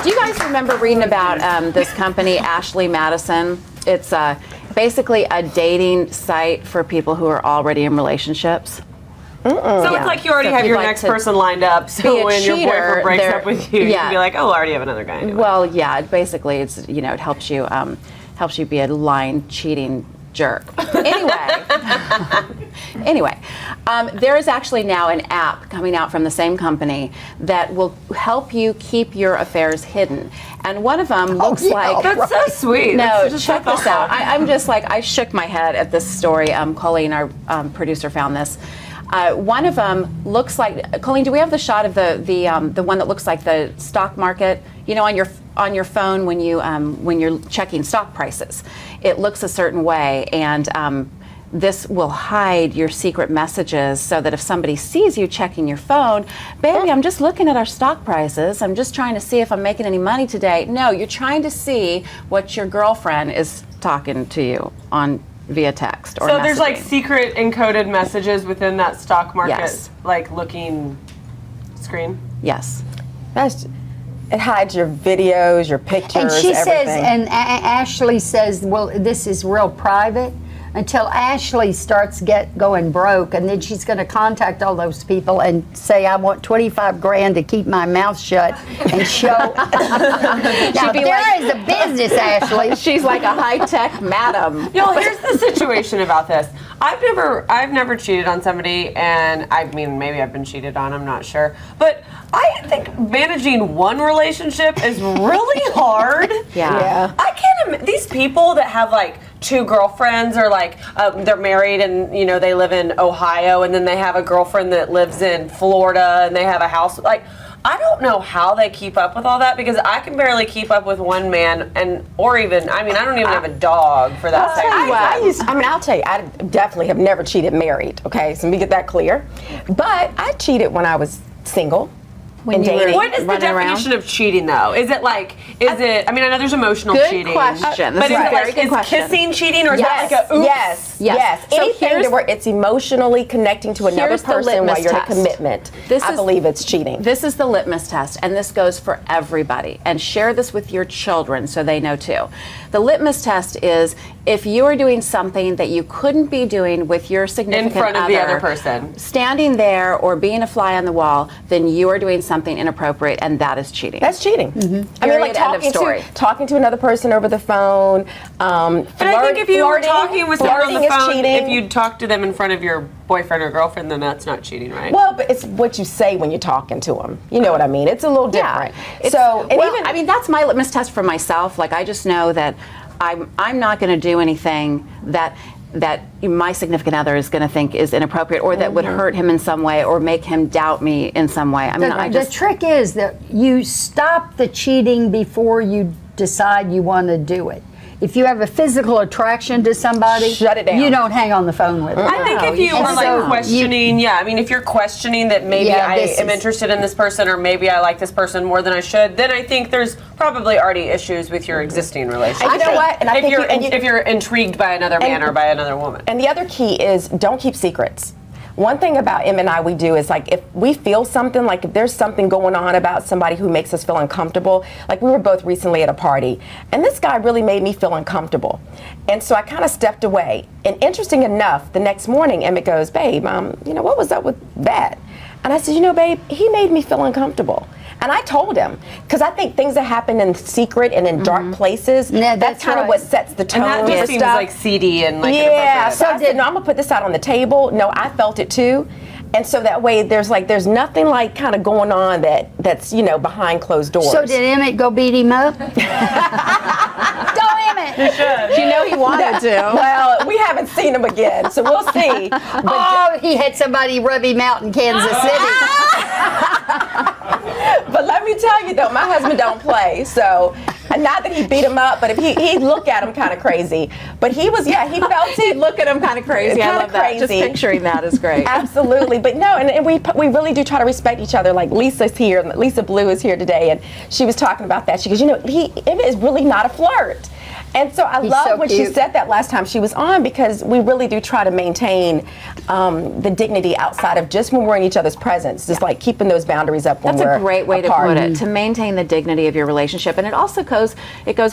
Do you guys remember reading about this company, Ashley Madison? It's basically a dating site for people who are already in relationships. So it's like you already have your next person lined up, so when your boyfriend breaks up with you, you can be like, oh, I already have another guy anyway. Well, yeah, basically it's, it helps you be a lying, cheating jerk. Anyway, there is actually now an app coming out from the same company that will help you keep your affairs hidden. And one of them looks like... That's so sweet. No, check this out. I'm just like, I shook my head at this story. Colleen, our producer, found this. One of them looks like, Colleen, do we have the shot of the one that looks like the stock market? On your phone when you're checking stock prices, it looks a certain way, and this will hide your secret messages so that if somebody sees you checking your phone, baby, I'm just looking at our stock prices. I'm just trying to see if I'm making any money today. No, you're trying to see what your girlfriend is talking to you on via text or so messaging. There's like secret encoded messages within that stock market, yes. like looking screen? Yes. It hides your videos, your pictures, and she everything. says, and Ashley says, well, this is real private until Ashley starts going broke, and then she's going to contact all those people and say, I want 25 grand to keep my mouth shut and show. Now, there is a business, Ashley. She's like a high-tech madam. Y'all, here's the situation about this. I've never cheated on somebody, and I mean, maybe I've been cheated on, I'm not sure. But I think managing one relationship is really hard. Yeah. I can't these people that have like two girlfriends, or like they're married and they live in Ohio, and then they have a girlfriend that lives in Florida, and they have a house. Like, I don't know how they keep up with all that, because I can barely keep up with one man, I don't even have a dog for that. I'll tell you, I definitely have never cheated married. Okay, so let me get that clear. But I cheated when I was single. What is the definition of cheating, though? Is it like, I know there's emotional cheating. Good question. But is kissing cheating, or is that like a oops? Yes. So anything where it's emotionally connecting to another person while you're in a commitment, I believe it's cheating. This is the litmus test, and this goes for everybody. And share this with your children so they know too. The litmus test is if you are doing something that you couldn't be doing with your significant other, in front of the other person, standing there or being a fly on the wall, then you are doing something inappropriate, and that is cheating. That's cheating. Mm-hmm. I mean, like talking to another person over the phone. And I think if you were talking with someone on the phone, cheating. If you talk to them in front of your boyfriend or girlfriend, then that's not cheating, right? Well, but it's what you say when you're talking to them. You know what I mean? It's a little different. That's my litmus test for myself. Like, I just know that I'm not going to do anything that my significant other is going to think is inappropriate, or that would hurt him in some way, or make him doubt me in some way. The trick is that you stop the cheating before you decide you want to do it. If you have a physical attraction to somebody, shut it down. You don't hang on the phone with them. I think if you are questioning, if you're questioning that maybe I am interested in this person, or maybe I like this person more than I should, then I think there's probably already issues with your existing relationship. And you know what? And if you're intrigued by another man or by another woman. And the other key is don't keep secrets. One thing about Em and I we do is, like, if we feel something, like if there's something going on about somebody who makes us feel uncomfortable, like we were both recently at a party, and this guy really made me feel uncomfortable. And so I kind of stepped away. And interesting enough, the next morning, Emmett goes, babe, what was up with that? And I said, babe, he made me feel uncomfortable. And I told him, because I think things that happen in secret and in dark places, that's kind of what sets the tone. And that just seems like seedy and like so I said, no, I'm going to put this out on the table. No, I felt it too. And so that way there's nothing like kind of going on that's behind closed doors. So did Emmett go beat him up? Go Emmett! You should. He wanted to. Well, we haven't seen him again, so we'll see. But he had somebody rub him out in Kansas City. But let me tell you though, my husband don't play, so not that he beat him up, but if he'd look at him kind of crazy. But he felt he'd look at him kind of crazy. I love that. Just picturing that is great. Absolutely. But no, and we really do try to respect each other. Like Lisa's here, Lisa Blue is here today, and she was talking about that. She goes, Emmett is really not a flirt. And so I He's love so when she cute. said that last time she was on, because we really do try to maintain the dignity outside of just when we're in each other's presence, just like keeping those boundaries up when That's we're a great way apart. to put it, to maintain the dignity of your relationship. And it also goes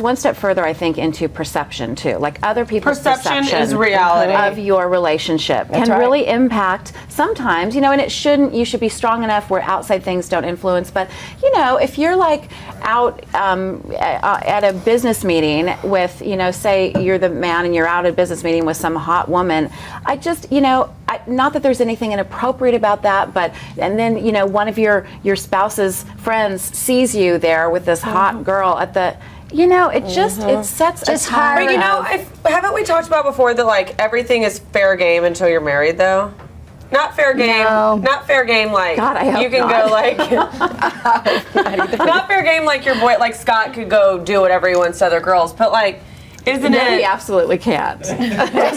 one step further, I think, into perception too. Like other people's Perception is reality. of your relationship That's can right. really impact sometimes, and it shouldn't, you should be strong enough where outside things don't influence. But, if you're like out at a business meeting with, say you're the man and you're out at a business meeting with some hot woman, I just, not that there's anything inappropriate about that, but, and then, one of your spouse's friends sees you there with this hot girl at the, it just, it sets Just a tone. hire But haven't we talked about before that like everything is fair game until you're married though? Not fair game. No. Not fair game like God, I hope you can not. go like not fair game like your boy like Scott could go do whatever he wants to other girls, but like isn't No, it? he absolutely can't. Let's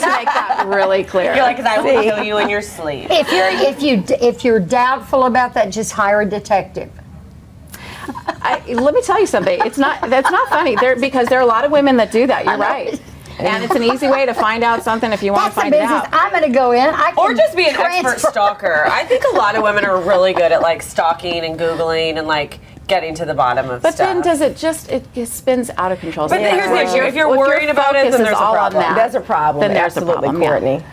make that really clear. You're like, 'cause I will kill you in your sleep. If you're doubtful about that, just hire a detective. Let me tell you something. That's not funny. Because there are a lot of women that do that. You're right. And it's an easy way to find out something if you want That's to a find it business. out. I'm going to go in. I can Or just be an expert transfer- stalker. I think a lot of women are really good at like stalking and Googling and like getting to the bottom of But stuff. then does it just, it spins out of control. But here's the issue. If you're worried about it, then focus is there's a all on problem. that, That's a problem. Then there's Absolutely, a problem, yeah. Courtney.